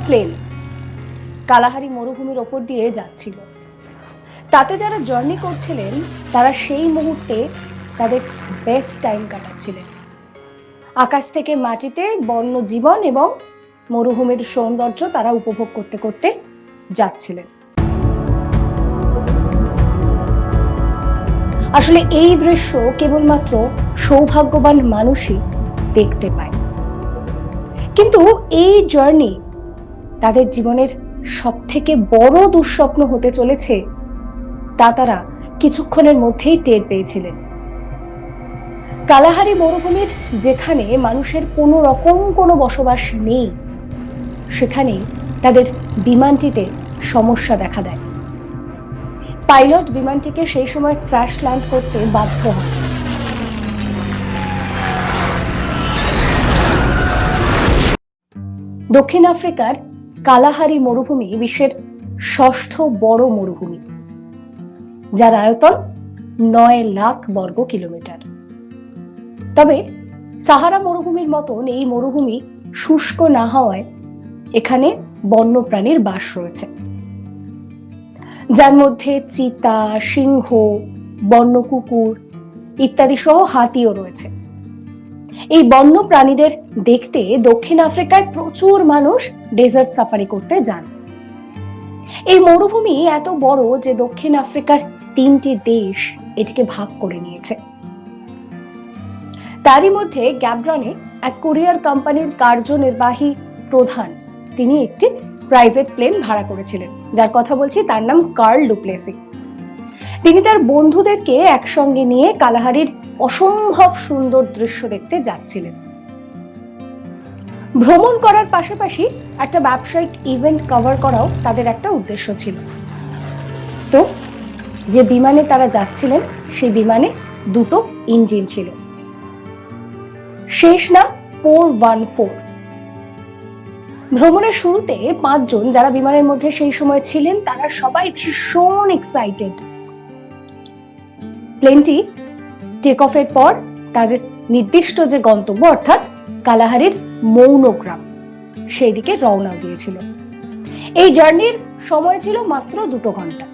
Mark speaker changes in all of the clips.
Speaker 1: Plane Kalahari মরুভূমির ওপর দিয়ে যাচ্ছিল। তাতে যারা জার্নি করছিলেন তারা সেই মুহূর্তে তাদের বেস্ট টাইম কাটাচ্ছিলেন। আকাশ থেকে মাটিতে বন্য জীবন এবং মরুভূমির সৌন্দর্য তারা উপভোগ করতে করতে যাচ্ছিলেন। আসলে এই দৃশ্য কেবলমাত্র সৌভাগ্যবান মানুষই দেখতে পায়। কিন্তু এই জার্নি তাদের জীবনের সবথেকে বড় দুঃস্বপ্ন হতে চলেছে তা তারা কিছুক্ষণের মধ্যেই টের পেয়েছিলেন। কালাহারি মরুভূমির যেখানে মানুষের কোনো রকম কোনো বসবাস নেই, সেখানে তাদের বিমানটিতে সমস্যা দেখা দেয়। পাইলট বিমানটিকে সেই সময় ক্র্যাশ ল্যান্ড করতে বাধ্য হন। দক্ষিণ আফ্রিকার কালাহারি মরুভূমি বিশ্বের ষষ্ঠ বড় মরুভূমি, যার আয়তন 9 লাখ বর্গ কিলোমিটার। তবে সাহারা মরুভূমির মতন এই মরুভূমি শুষ্ক না হওয়ায় এখানে বন্যপ্রাণীর বাস রয়েছে, যার মধ্যে চিতা, সিংহ, বন্য কুকুর ইত্যাদি সহ হাতিও রয়েছে। এই বন্য প্রাণীদের দেখতে দক্ষিণ আফ্রিকায় প্রচুর মানুষ ডেজার্ট সাফারি করতে যান। এই মরুভূমি এত বড় যে দক্ষিণ আফ্রিকার 3টি দেশ এটিকে ভাগ করে নিয়েছে। তারই মধ্যে গ্যাবরনে এক কুরিয়ার কোম্পানির কার্যনির্বাহী প্রধান তিনি একটি প্রাইভেট প্লেন ভাড়া করেছিলেন, যার কথা বলছি, তার নাম কার্ল ডুপ্লেসি। তিনি তার বন্ধুদেরকে একসঙ্গে নিয়ে কালাহারির অসম্ভব সুন্দর দৃশ্য দেখতে যাচ্ছিলেন। ভ্রমণ করার পাশাপাশি একটা ব্যবসায়িক ইভেন্ট কভার করাও তাদের একটা উদ্দেশ্য ছিল। তো যে বিমানে তারা যাচ্ছিলেন সেই বিমানে 2টো ইঞ্জিন ছিল। শেষ নাম 414। ভ্রমণের শুরুতে 5 জন যারা বিমানের মধ্যে সেই সময় ছিলেন তারা সবাই ভীষণ এক্সাইটেড। প্লেনটি টেক অফের পর তাদের নির্দিষ্ট যে গন্তব্য অর্থাৎ কালাহারির মৌনগ্রাম সেই দিকে রওনা দিয়েছিল। এই জার্নির সময় ছিল মাত্র 2 ঘন্টা।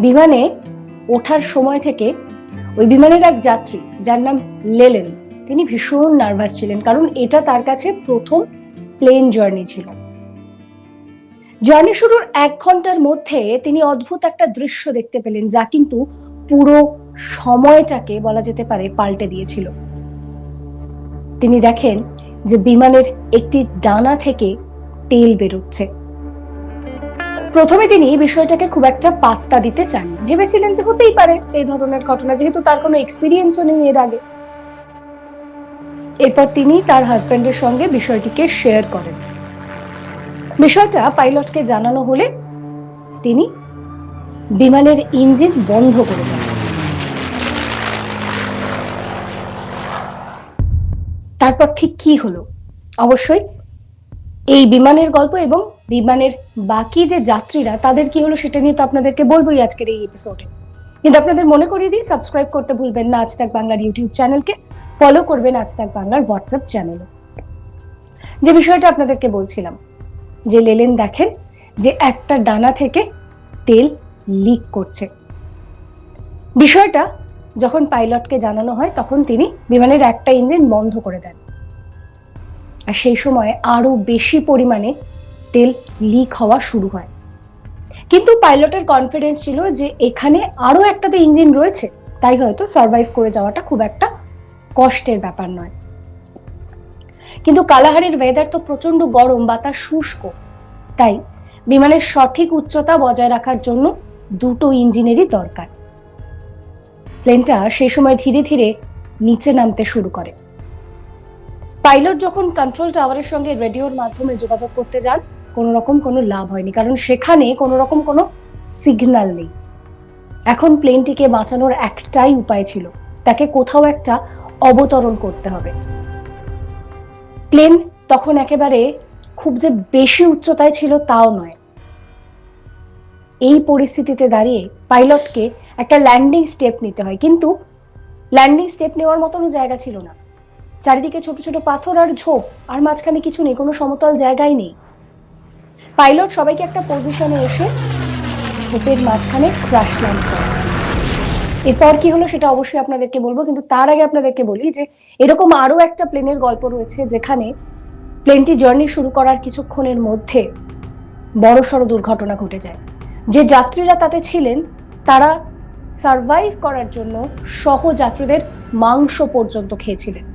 Speaker 1: বিমানে ওঠার সময় থেকে ওই বিমানের এক যাত্রী যার নাম লেলেন, তিনি ভীষণ নার্ভাস ছিলেন, কারণ এটা তার কাছে প্রথম প্লেন জার্নি ছিল। জার্নি শুরুর 1 ঘন্টার মধ্যে তিনি অদ্ভুত একটা দৃশ্য দেখতে পেলেন, যা কিন্তু পুরো সময়টাকে বলা যেতে পারে পাল্টে দিয়েছিল। তিনি দেখেন যে বিমানের একটি ডানা থেকে তেল বেরোচ্ছে। প্রথমে তিনি বিষয়টাকে খুব একটা পাত্তা দিতে চাননি, ভেবেছিলেন যে হতেই পারে এই ধরনের ঘটনা, যেহেতু তার কোনো এক্সপিরিয়েন্সও নেই এর আগে। এরপর তিনি তার হাজবেন্ডের সঙ্গে বিষয়টিকে শেয়ার করেন। বিষয়টা পাইলটকে জানানো হলে তিনি বিমানের ইঞ্জিন বন্ধ করে দেন। তারপর ঠিক কি হলো, অবশ্যই এই বিমানের গল্প এবং বিমানের বাকি যে যাত্রীরা তাদের কি হলো সেটা নিয়ে তো আপনাদেরকে বলবোই আজকের এই এপিসোডে। কিন্তু আপনাদের মনে করিয়ে দিই, সাবস্ক্রাইব করতে ভুলবেন না আজ তাক বাংলার ইউটিউব চ্যানেলকে, ফলো করবেন আজ তাক বাংলার হোয়াটসঅ্যাপ চ্যানেলও। যে বিষয়টা আপনাদেরকে বলছিলাম, যে লেলেন দেখেন যে একটা ডানা থেকে তেল লিক করছে। বিষয়টা যখন পাইলটকে জানানো হয় তখন তিনি বিমানের একটা ইঞ্জিন বন্ধ করে দেন, আর সেই সময় আরো বেশি পরিমাণে তেল লিক হওয়া শুরু হয়। কিন্তু পাইলটের কনফিডেন্স ছিল যে এখানে আরো একটা তো ইঞ্জিন রয়েছে, তাই হয়তো সার্ভাইভ করে যাওয়াটা খুব একটা কষ্টের ব্যাপার নয়। কিন্তু কালাহারির ওয়েদার তো প্রচন্ড গরম, বাতাস শুষ্ক, তাই বিমানের সঠিক উচ্চতা বজায় রাখার জন্য 2টো ইঞ্জিনেরই দরকার। প্লেনটা সেই সময় ধীরে ধীরে নিচে নামতে শুরু করে। পাইলট যখন কন্ট্রোল টাওয়ারের সঙ্গে রেডিওর মাধ্যমে যোগাযোগ করতে যান, কোনো রকম কোনো লাভ হয়নি, কারণ সেখানে কোনো রকম কোনো সিগন্যাল নেই। এখন প্লেনটিকে বাঁচানোর একটাই উপায় ছিল, তাকে কোথাও একটা অবতরণ করতে হবে। প্লেন তখন একেবারে খুব যে বেশি উচ্চতায় ছিল তাও নয়। এই পরিস্থিতিতে দাঁড়িয়ে পাইলটকে একটা ল্যান্ডিং স্টেপ নিতে হয়, কিন্তু ল্যান্ডিং স্টেপ নেওয়ার মতনও জায়গা ছিল না। চারিদিকে ছোট ছোট পাথর আর ঝোপ, আর মাঝখানে কিছু নেই, কোনো সমতল জায়গায় নেই। পাইলট সবাইকে একটা পজিশনে এসে ঝোপের মাঝখানে ক্র্যাশ ল্যান্ড করে। এরপর কি হলো সেটা অবশ্যই আপনাদেরকে বলবো, কিন্তু তার আগে আপনাদেরকে বলি যে এরকম আরো একটা প্লেনের গল্প রয়েছে যেখানে প্লেনটি জার্নি শুরু করার কিছুক্ষণের মধ্যে বড়সড় দুর্ঘটনা ঘটে যায়। যে যাত্রীরা তাতে ছিলেন তারা সার্ভাইভ করার জন্য সহযাত্রীদের মাংস পর্যন্ত খেয়েছিলেন।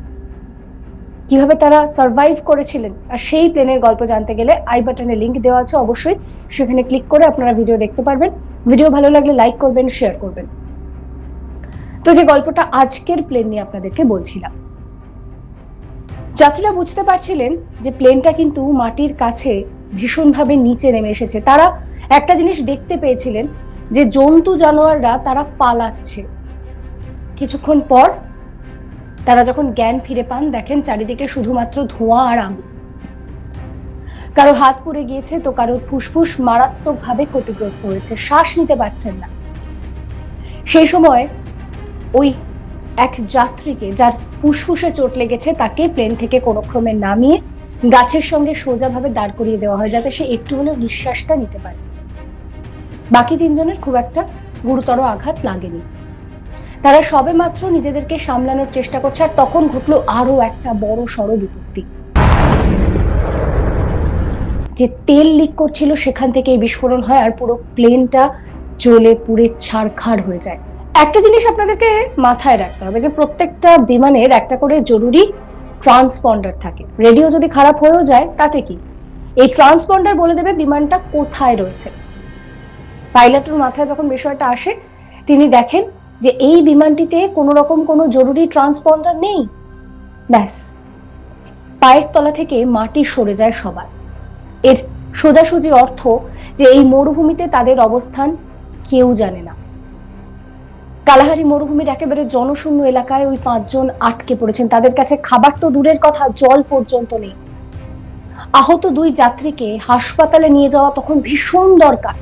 Speaker 1: কিভাবে তারা সার্ভাইভ করেছিলেন আর সেই প্লেনের গল্প জানতে গেলে আই বাটনে লিংক দেওয়া আছে, অবশ্যই সেখানে ক্লিক করে আপনারা ভিডিও দেখতে পারবেন। ভিডিও ভালো লাগলে লাইক করবেন, শেয়ার করবেন। তো যে গল্পটা আজকের প্লেন নিয়ে আপনাদেরকে বলছিলাম, যাত্রীরা বুঝতে পারছিলেন যে প্লেনটা কিন্তু মাটির কাছে ভীষণভাবে নিচে নেমে এসেছে। তারা একটা জিনিস দেখতে পেয়েছিলেন যে জন্তু জানোয়াররা তারা পালাচ্ছে। কিছুক্ষণ পর তারা যখন জ্ঞান ফিরে পান, দেখেন চারিদিকে শুধুমাত্র ধোঁয়া আর আগুন। কারো হাত পুড়ে গিয়েছে, তো কারোর ফুসফুস মারাত্মকভাবে ক্ষতিগ্রস্ত হয়েছে, শ্বাস নিতে পারছেন না। সেই সময় ওই এক যাত্রীকে, যার ফুসফুসে চোট লেগেছে, তাকে প্লেন থেকে কোনো ক্রমে নামিয়ে গাছের সঙ্গে সোজাভাবে দাঁড় করিয়ে দেওয়া হয় যাতে সে একটু হলেও নিঃশ্বাসটা নিতে পারে। বাকি তিনজনের খুব একটা গুরুতর আঘাত লাগেনি। তারা সবে মাত্র নিজেদেরকে সামলানোর চেষ্টা করছে, আর তখন ঘটলো আরো একটা বড় সড় বিপত্তি। যে তেল লিক করছিল সেখান থেকে এই বিস্ফোরণ হয় আর পুরো প্লেনটা জ্বলে পুড়ে ছারখার হয়ে যায়। একটা জিনিস আপনাদেরকে মাথায় রাখতে হবে যে প্রত্যেকটা বিমানের একটা করে জরুরি ট্রান্সপন্ডার থাকে। রেডিও যদি খারাপ হয়েও যায় তাতে কি, এই ট্রান্সপন্ডার বলে দেবে বিমানটা কোথায় রয়েছে। পাইলটের মাথায় যখন বিষয়টা আসে, তিনি দেখেন যে এই বিমানটিতে কোনো রকম কোনো জরুরি ট্রান্সপন্ডার নেই। ব্যাস, পায়ের তলা থেকে মাটি সরে যায় সবার। এর সোজাসুজি অর্থ যে এই মরুভূমিতে তাদের অবস্থান কেউ জানে না। কালাহারি মরুভূমির একেবারে জনশূন্য এলাকায় ওই 5 জন আটকে পড়েছেন। তাদের কাছে খাবার তো দূরের কথা, জল পর্যন্ত নেই। আহত 2 যাত্রীকে হাসপাতালে নিয়ে যাওয়া তখন ভীষণ দরকার।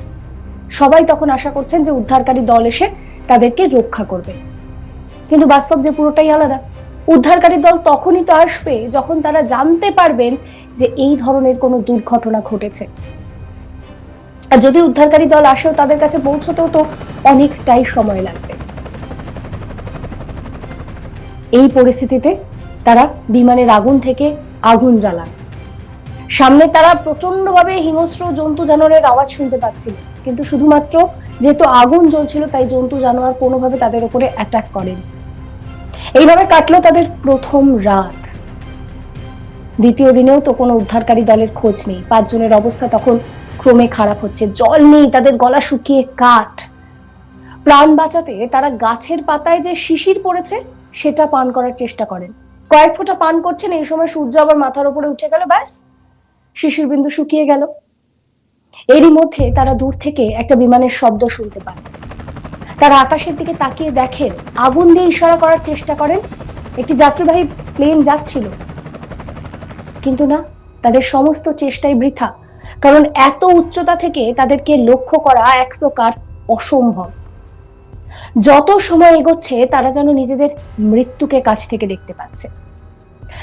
Speaker 1: সবাই তখন আশা করছেন যে উদ্ধারকারী দল এসে তাদেরকে রক্ষা করবে, কিন্তু বাস্তব যে পুরোটাই আলাদা। উদ্ধারকারী দল তখনই তো আসবে যখন তারা জানতে পারবেন যে এই ধরনের কোনো দুর্ঘটনা ঘটেছে। আর যদি উদ্ধারকারী দল আসেও তাদের কাছে পৌঁছতেও তো অনেকটাই সময় লাগবে। এই পরিস্থিতিতে তারা বিমানের আগুন থেকে আগুন জ্বালান। সামনে তারা প্রচন্ডভাবে হিংস্র জন্তু জানোয়ারের আওয়াজ শুনতে পাচ্ছিল, কিন্তু শুধুমাত্র যেহেতু আগুন জ্বলছিল তাই জন্তু জানোয়ার কোনোভাবে তাদের উপরে অ্যাটাক করেনি। এইভাবে কাটলো তাদের প্রথম রাত। দ্বিতীয় দিনেও তো কোনো উদ্ধারকারী দলের খোঁজ নেই। 5 জনের অবস্থা তখন ক্রমে খারাপ হচ্ছে, জল নেই, তাদের গলা শুকিয়ে কাঠ। প্রাণ বাঁচাতে তারা গাছের পাতায় যে শিশির পড়েছে সেটা পান করার চেষ্টা করেন। কয়েক ফোঁটা পান করছেন, এই সময় সূর্য আবার মাথার উপরে উঠে গেল, ব্যাস শিশির বিন্দু শুকিয়ে গেল। এরই মধ্যে তারা দূর থেকে একটা বিমানের শব্দ শুনতে পান। তারা আকাশের দিকে তাকিয়ে দেখেন, আগুন দিয়ে ইশারা করার চেষ্টা করেন, একটি যাত্রীবাহী প্লেন যাচ্ছিল। কিন্তু না, তাদের সমস্ত চেষ্টাই বৃথা, কারণ এত উচ্চতা থেকে তাদেরকে লক্ষ্য করা এক প্রকার অসম্ভব। যত সময় এগোচ্ছে তারা যেন নিজেদের মৃত্যুকে কাছ থেকে দেখতে পাচ্ছে।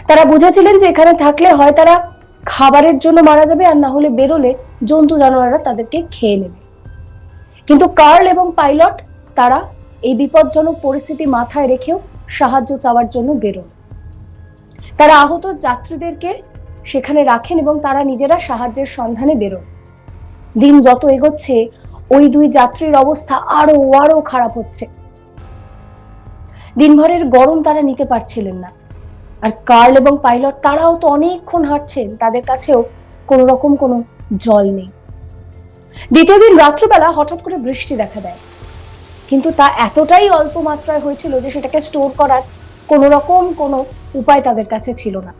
Speaker 1: তারা বুঝেছিলেন যে এখানে থাকলে হয় তারা খাবারের জন্য মারা যাবে, আর না হলে বেরোলে জন্তু জানোয়াররা তাদেরকে খেয়ে নেবে। কিন্তু কার্ল এবং পাইলট তারা এই বিপজ্জনক পরিস্থিতি মাথায় রেখেও সাহায্য চাওয়ার জন্য বেরোন। তারা আহত যাত্রীদেরকে সেখানে রাখেন এবং তারা নিজেরা সাহায্যের সন্ধানে বেরোন। দিন যত এগোচ্ছে ওই 2 যাত্রীর অবস্থা আরো খারাপ হচ্ছে। দিনভরের গরম তারা নিতে পারছিলেন না। আর কার্ল এবং পাইলট তারাও তো অনেকক্ষণ হাঁটছেন, তাদের কাছেও কোনো রকম কোনো জল নেই। দ্বিতীয় দিন রাত্রিবেলা হঠাৎ করে বৃষ্টি দেখা দেয়, কিন্তু তা এতটাই অল্প মাত্রায় হয়েছিল যে সেটাকে স্টোর করার কোনো রকম কোনো উপায় তাদের কাছে ছিল না।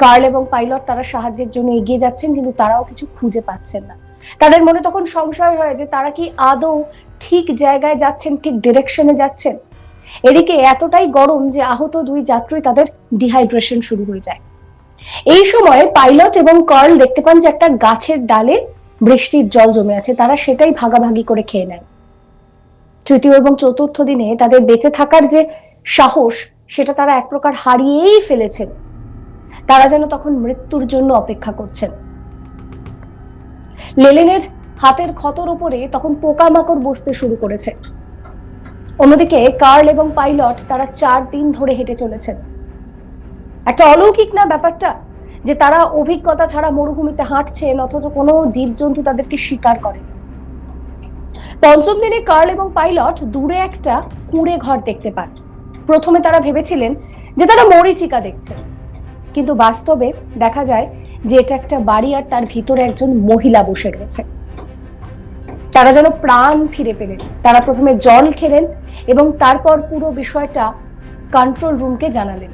Speaker 1: কার্ল এবং পাইলট তারা সাহায্যের জন্য এগিয়ে যাচ্ছেন, কিন্তু তারাও কিছু খুঁজে পাচ্ছেন না। তাদের মনে তখন সংশয় হয় যে তারা কি আদৌ ঠিক জায়গায় যাচ্ছেন, ঠিক ডিরেকশনে যাচ্ছেন। এদিকে এতটাই গরম যে আহত 2 যাত্রী তাদের ডিহাইড্রেশন শুরু হয়ে যায়। এই সময় পাইলট এবং কার্ল দেখতে পান যে একটা গাছের ডালে বৃষ্টির জল জমে আছে, তারা সেটাই ভাগাভাগি করে খেয়ে নেয়। তৃতীয় এবং চতুর্থ দিনে তাদের বেঁচে থাকার যে সাহস সেটা তারা এক প্রকার হারিয়েই ফেলেছেন। তারা যেন তখন মৃত্যুর জন্য অপেক্ষা করছেন। লেলেনের হাতের ক্ষতর উপরে তখন পোকামাকড় বসতে শুরু করেছে। অন্যদিকে কার্ল এবং পাইলট তারা 4 দিন ধরে হেঁটে চলেছেন। একটা অলৌকিক না ব্যাপারটা, যে তারা অভিজ্ঞতা ছাড়া মরুভূমিতে হাঁটছেন অথচ কোনো জীবজন্তু তাদেরকে শিকার করে। পঞ্চম দিনে কার্ল এবং পাইলট দূরে একটা কুঁড়ে ঘর দেখতে পান। প্রথমে তারা ভেবেছিলেন যে তারা মরীচিকা দেখছেন, কিন্তু বাস্তবে দেখা যায় যে এটা একটা বাড়ি আর তার ভিতরে একজন মহিলা বসে রয়েছে। তারা যেন প্রাণ ফিরে পেলেন। তারা প্রথমে জল খেলেন এবং তারপর পুরো বিষয়টা কন্ট্রোল রুমকে জানালেন।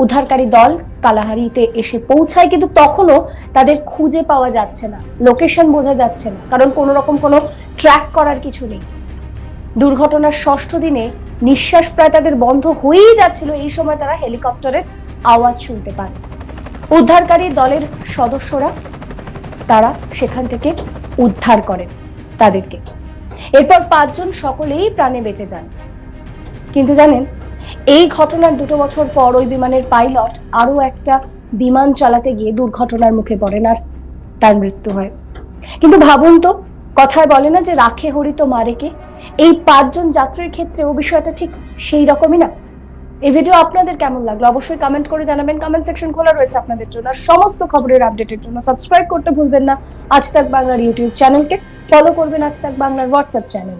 Speaker 1: উদ্ধারকারী দল কালাহারিতে এসে পৌঁছায়, কিন্তু তখনও তাদের খুঁজে পাওয়া যাচ্ছে না, লোকেশন বোঝা যাচ্ছে না, কারণ কোনো রকম কোনো ট্র্যাক করার কিছু নেই। দুর্ঘটনার 6ষ্ঠ দিনে নিঃশ্বাস প্রায় তাদের বন্ধ হয়েই যাচ্ছিল। এই সময় তারা হেলিকপ্টারের আওয়াজ শুনতে পান। উদ্ধারকারী দলের সদস্যরা তারা সেখান থেকে উদ্ধার করেন তাদেরকে। এরপর 5 জন সকলেই প্রাণে বেঁচে যান। কিন্তু জানেন, এই ঘটনার 2 বছর পর ওই বিমানের পাইলট আরো একটা বিমান চালাতে গিয়ে দুর্ঘটনার মুখে পড়েন আর তার মৃত্যু হয়। কিন্তু ভাবুন তো, কথায় বলে না যে রাখে হরি তো মারে কে, এই 5 জন যাত্রীর ক্ষেত্রেও বিষয়টা ঠিক সেই রকমই না? এই ভিডিও আপনাদের কেমন লাগলো অবশ্যই কমেন্ট করে জানাবেন। কমেন্ট সেকশন খোলা রয়েছে আপনাদের জন্য। সমস্ত খবরের আপডেটের জন্য সাবস্ক্রাইব করতে ভুলবেন না আজ তাক বাংলার ইউটিউব চ্যানেলকে, ফলো করবেন আজ তাক বাংলার হোয়াটসঅ্যাপ চ্যানেল।